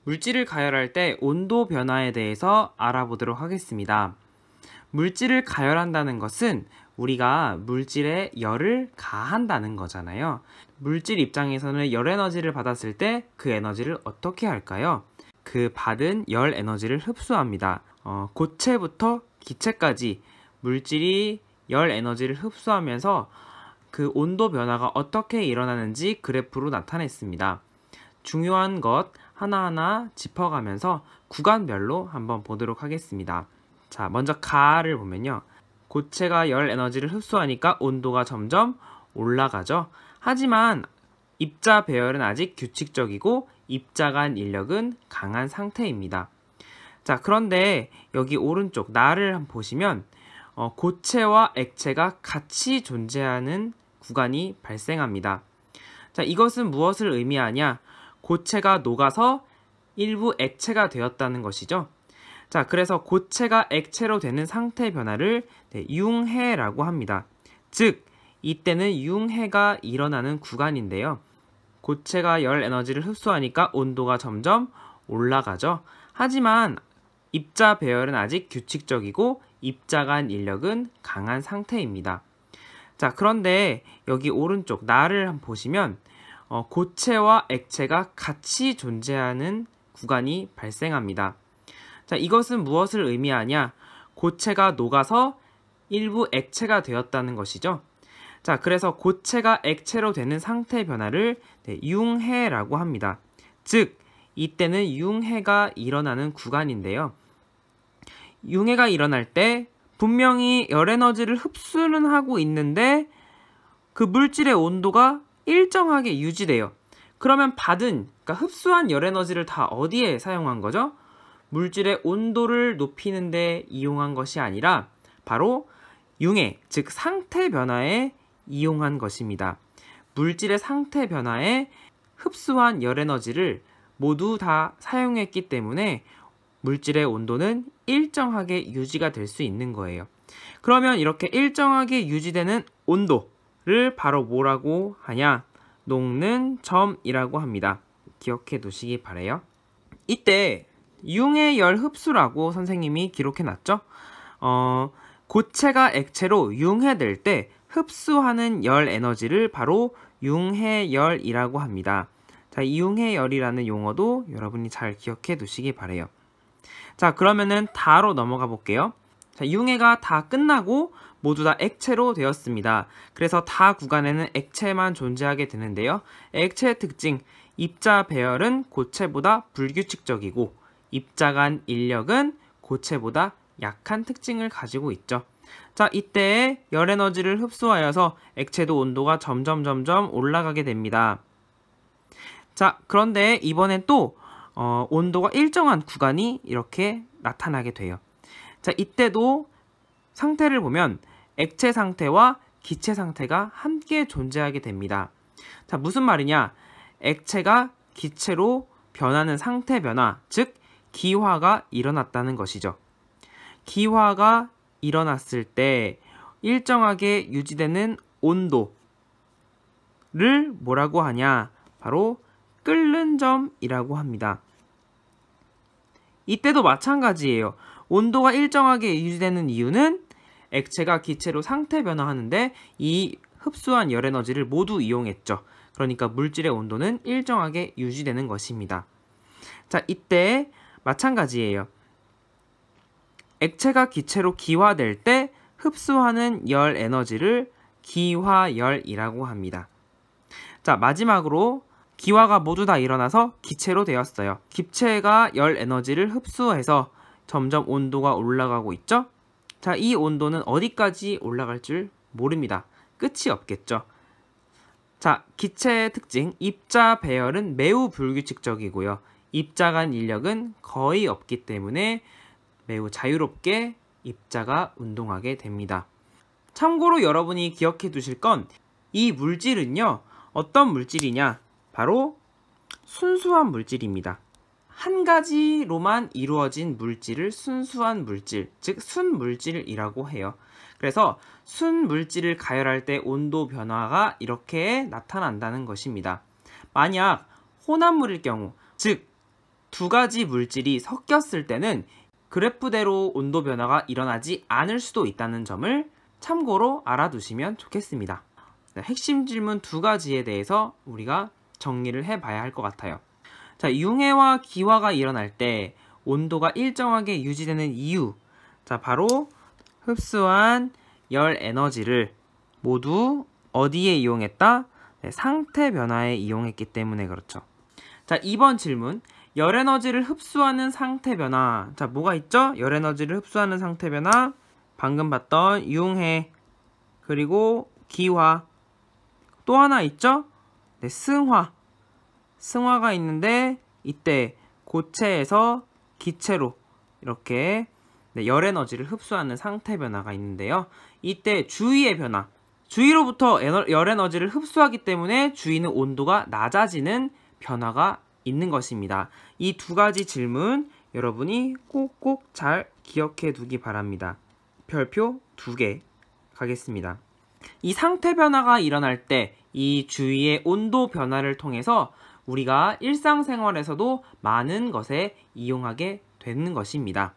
물질을 가열할 때 온도 변화에 대해서 알아보도록 하겠습니다. 물질을 가열한다는 것은 우리가 물질에 열을 가한다는 거잖아요. 물질 입장에서는 열 에너지를 받았을 때 그 에너지를 어떻게 할까요? 그 받은 열 에너지를 흡수합니다. 고체부터 기체까지 물질이 열 에너지를 흡수하면서 그 온도 변화가 어떻게 일어나는지 그래프로 나타냈습니다. 중요한 것 하나하나 짚어가면서 구간별로 한번 보도록 하겠습니다. 자, 먼저 가를 보면요. 고체가 열 에너지를 흡수하니까 온도가 점점 올라가죠. 하지만 입자 배열은 아직 규칙적이고 입자 간 인력은 강한 상태입니다. 자, 그런데 여기 오른쪽 나를 한번 보시면 고체와 액체가 같이 존재하는 구간이 발생합니다. 자, 이것은 무엇을 의미하냐? 고체가 녹아서 일부 액체가 되었다는 것이죠. 자, 그래서 고체가 액체로 되는 상태 변화를 융해라고 합니다. 즉, 이때는 융해가 일어나는 구간인데요. 고체가 열 에너지를 흡수하니까 온도가 점점 올라가죠. 하지만 입자 배열은 아직 규칙적이고 입자 간 인력은 강한 상태입니다. 자, 그런데 여기 오른쪽 나를 한번 보시면 고체와 액체가 같이 존재하는 구간이 발생합니다. 자, 이것은 무엇을 의미하냐? 고체가 녹아서 일부 액체가 되었다는 것이죠. 자, 그래서 고체가 액체로 되는 상태 변화를 융해라고 합니다. 즉, 이때는 융해가 일어나는 구간인데요. 융해가 일어날 때 분명히 열 에너지를 흡수는 하고 있는데 그 물질의 온도가 일정하게 유지돼요. 그러면 그러니까 흡수한 열 에너지를 다 어디에 사용한 거죠? 물질의 온도를 높이는 데 이용한 것이 아니라 바로 융해, 즉 상태 변화에 이용한 것입니다. 물질의 상태 변화에 흡수한 열 에너지를 모두 다 사용했기 때문에 물질의 온도는 일정하게 유지가 될 수 있는 거예요. 그러면 이렇게 일정하게 유지되는 온도를 바로 뭐라고 하냐? 녹는 점이라고 합니다. 기억해 두시기 바래요. 이때 융해 열 흡수라고 선생님이 기록해 놨죠? 고체가 액체로 융해될 때 흡수하는 열 에너지를 바로 융해열이라고 합니다. 자, 이 융해열이라는 용어도 여러분이 잘 기억해 두시기 바래요. 자, 그러면은 다로 넘어가 볼게요. 자, 융해가 다 끝나고 모두 다 액체로 되었습니다. 그래서 다 구간에는 액체만 존재하게 되는데요. 액체의 특징, 입자 배열은 고체보다 불규칙적이고 입자 간 인력은 고체보다 약한 특징을 가지고 있죠. 자, 이때 열 에너지를 흡수하여서 액체도 온도가 점점 올라가게 됩니다. 자, 그런데 이번엔 또 온도가 일정한 구간이 이렇게 나타나게 돼요. 자, 이때도 상태를 보면 액체 상태와 기체 상태가 함께 존재하게 됩니다. 자, 무슨 말이냐? 액체가 기체로 변하는 상태 변화, 즉 기화가 일어났다는 것이죠. 기화가 일어났을 때 일정하게 유지되는 온도를 뭐라고 하냐? 바로 끓는 점이라고 합니다. 이때도 마찬가지예요. 온도가 일정하게 유지되는 이유는 액체가 기체로 상태 변화하는데 이 흡수한 열 에너지를 모두 이용했죠. 그러니까 물질의 온도는 일정하게 유지되는 것입니다. 자, 이때 마찬가지예요. 액체가 기체로 기화될 때 흡수하는 열 에너지를 기화열이라고 합니다. 자, 마지막으로 기화가 모두 다 일어나서 기체로 되었어요. 기체가 열 에너지를 흡수해서 점점 온도가 올라가고 있죠? 자, 이 온도는 어디까지 올라갈 줄 모릅니다. 끝이 없겠죠. 자, 기체의 특징, 입자 배열은 매우 불규칙적이고요. 입자 간 인력은 거의 없기 때문에 매우 자유롭게 입자가 운동하게 됩니다. 참고로 여러분이 기억해 두실 건 이 물질은요, 어떤 물질이냐? 바로 순수한 물질입니다. 한 가지로만 이루어진 물질을 순수한 물질, 즉 순물질이라고 해요. 그래서 순물질을 가열할 때 온도 변화가 이렇게 나타난다는 것입니다. 만약 혼합물일 경우, 즉 두 가지 물질이 섞였을 때는 그래프대로 온도 변화가 일어나지 않을 수도 있다는 점을 참고로 알아두시면 좋겠습니다. 핵심 질문 두 가지에 대해서 우리가 정리를 해봐야 할 것 같아요. 자, 융해와 기화가 일어날 때 온도가 일정하게 유지되는 이유, 자, 바로 흡수한 열 에너지를 모두 어디에 이용했다? 네, 상태 변화에 이용했기 때문에 그렇죠. 자, 2번 질문. 열 에너지를 흡수하는 상태 변화. 자, 뭐가 있죠? 열 에너지를 흡수하는 상태 변화. 방금 봤던 융해, 그리고 기화. 또 하나 있죠? 네, 승화. 승화가 있는데 이때 고체에서 기체로 이렇게 네, 열 에너지를 흡수하는 상태 변화가 있는데요. 이때 주위의 변화. 주위로부터 열 에너지를 흡수하기 때문에 주위는 온도가 낮아지는 변화가 있는 것입니다. 이 두 가지 질문 여러분이 꼭꼭 잘 기억해 두기 바랍니다. 별표 2개 가겠습니다. 이 상태 변화가 일어날 때 이 주위의 온도 변화를 통해서 우리가 일상생활에서도 많은 것에 이용하게 되는 것입니다.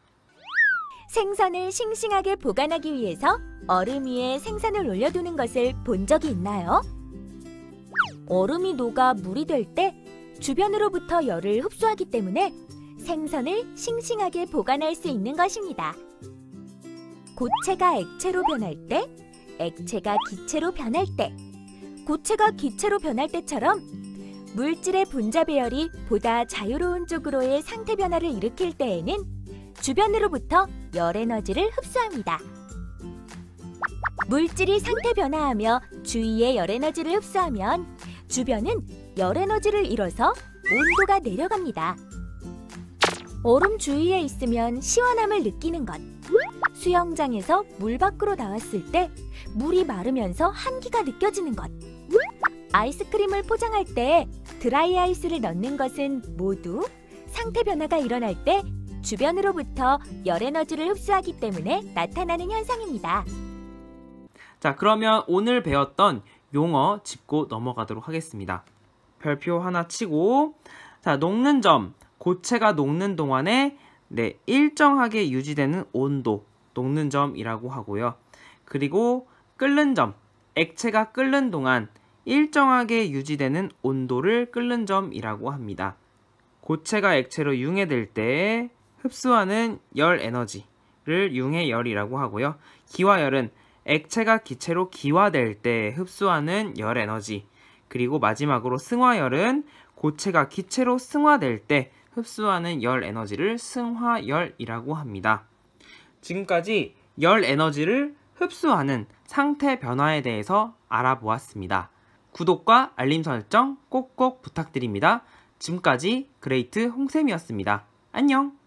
생선을 싱싱하게 보관하기 위해서 얼음 위에 생선을 올려두는 것을 본 적이 있나요? 얼음이 녹아 물이 될 때 주변으로부터 열을 흡수하기 때문에 생선을 싱싱하게 보관할 수 있는 것입니다. 고체가 액체로 변할 때, 액체가 기체로 변할 때, 고체가 기체로 변할 때처럼 물질의 분자 배열이 보다 자유로운 쪽으로의 상태 변화를 일으킬 때에는 주변으로부터 열 에너지를 흡수합니다. 물질이 상태 변화하며 주위에 열 에너지를 흡수하면 주변은 열 에너지를 잃어서 온도가 내려갑니다. 얼음 주위에 있으면 시원함을 느끼는 것. 수영장에서 물 밖으로 나왔을 때 물이 마르면서 한기가 느껴지는 것. 아이스크림을 포장할 때 드라이 아이스를 넣는 것은 모두 상태 변화가 일어날 때 주변으로부터 열 에너지를 흡수하기 때문에 나타나는 현상입니다. 자, 그러면 오늘 배웠던 용어 짚고 넘어가도록 하겠습니다. 별표 하나 치고, 자, 녹는 점, 고체가 녹는 동안에 네, 일정하게 유지되는 온도, 녹는 점이라고 하고요. 그리고 끓는 점, 액체가 끓는 동안 일정하게 유지되는 온도를 끓는 점이라고 합니다. 고체가 액체로 융해될 때 흡수하는 열 에너지를 융해열이라고 하고요. 기화열은 액체가 기체로 기화될 때 흡수하는 열 에너지, 그리고 마지막으로 승화열은 고체가 기체로 승화될 때 흡수하는 열 에너지를 승화열이라고 합니다. 지금까지 열 에너지를 흡수하는 상태 변화에 대해서 알아보았습니다. 구독과 알림 설정 꼭꼭 부탁드립니다. 지금까지 그레이트 홍쌤이었습니다. 안녕!